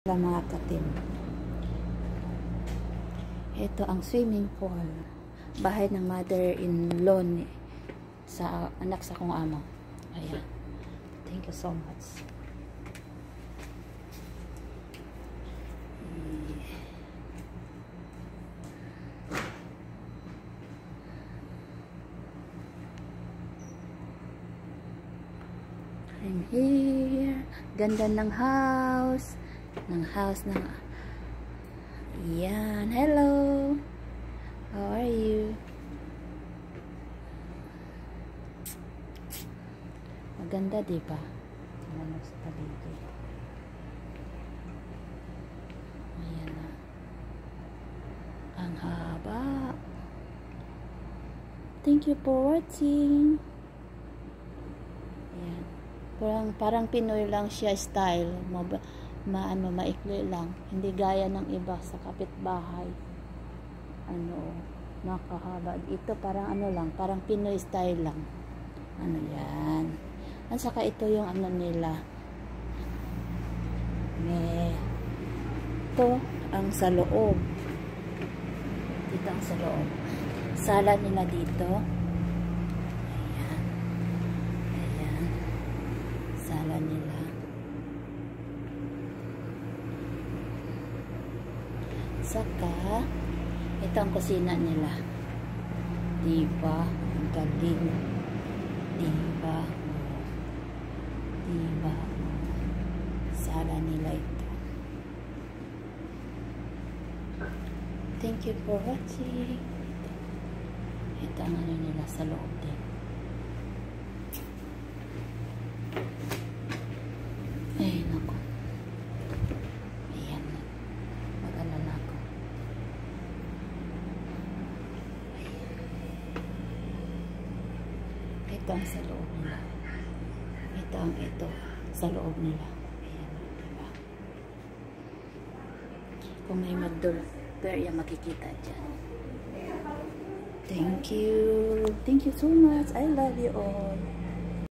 Mga katim. Ito ang swimming pool. Bahay ng mother-in-law sa anak sa kong amo. Ayan. Thank you so much. I'm here. Ganda ng house. Yan. Hello. How are you? Maganda, diba? Tingnan mo sa paligid. Ayan na. Ang haba. Thank you for watching. Ayan. Parang Pinoy lang siya style. Maikli lang, hindi gaya ng iba sa kapitbahay. Nakahaba. Ito parang parang Pinoy style lang. Yan. At saka ito yung nila. Ito ang sa loob. Dito ang sa loob. Sala nila dito. Ayan. Sala nila. Saka, ito ang kusina nila. Diba? Ang galing. Diba? Diba? Sala nila ito. Thank you for watching. Ito ang nila sa loob din. Ay, naku. Ayan. Mag-alala ko. Ito ang sa loob nila. Ito sa loob nila. Ayan, diba? Kung may mag-door, makikita dyan. Thank you. Thank you so much. I love you all.